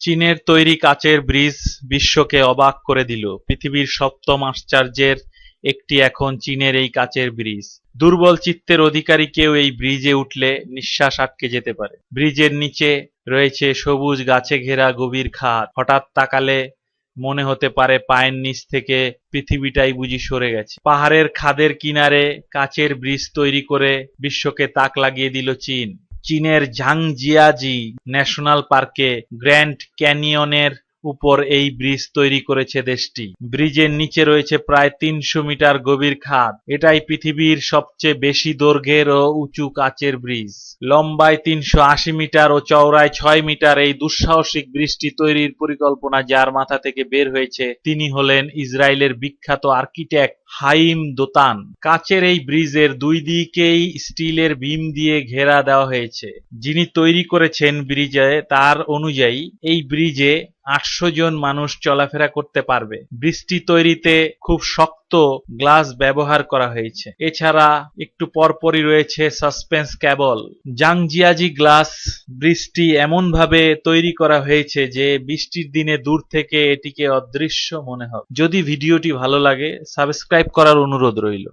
চীনের তৈরি কাচের ব্রিজ বিশ্বকে অবাক করে দিল। পৃথিবীর সপ্তম আশ্চর্যের একটি এখন চীনের এই কাচের ব্রিজ। দুর্বল চিত্তের অধিকারী কেউ এই ব্রিজে উঠলে নিঃশ্বাস আটকে যেতে পারে। ব্রিজের নিচে রয়েছে সবুজ গাছে ঘেরা গভীর খাদ। হঠাৎ তাকালে মনে হতে পারে পায়ের নিচ থেকে পৃথিবীটাই বুঝি সরে গেছে। পাহাড়ের খাদের কিনারে কাচের ব্রিজ তৈরি করে বিশ্বকে তাক লাগিয়ে দিল চীন। চীনের ঝাংজিয়াজি ন্যাশনাল পার্কে গ্র্যান্ড ক্যানিয়নের উপর এই ব্রিজ তৈরি করেছে দেশটি। ব্রিজের নিচে রয়েছে প্রায় ৩০০ মিটার গভীর খাদ। এটাই পৃথিবীর সবচেয়ে বেশি দৈর্ঘ্যের ও উঁচু কাচের ব্রিজ। লম্বায় ৩৮০ মিটার ও চওড়ায় ৬ মিটার এই দুঃসাহসিক ব্রিজটি তৈরির পরিকল্পনা যার মাথা থেকে বের হয়েছে তিনি হলেন ইসরায়েলের বিখ্যাত আর্কিটেক্ট হাইম দোতান। কাচের এই ব্রিজের দুই দিকেই স্টিলের বিম দিয়ে ঘেরা দেওয়া হয়েছে। যিনি তৈরি করেছেন ব্রিজে তার অনুযায়ী এই ব্রিজে ৮০০ জন মানুষ চলাফেরা করতে পারবে। ব্রিজটি তৈরিতে খুব শক্ত গ্লাস ব্যবহার করা হয়েছে। এছাড়া একটু পরপরই রয়েছে সাসপেন্স কেবল। জাংজিয়াজি গ্লাস ব্রিজটি এমনভাবে তৈরি করা হয়েছে যে বৃষ্টির দিনে দূর থেকে এটিকে অদৃশ্য মনে হবে। যদি ভিডিওটি ভালো লাগে সাবস্ক্রাইব করার অনুরোধ রইল।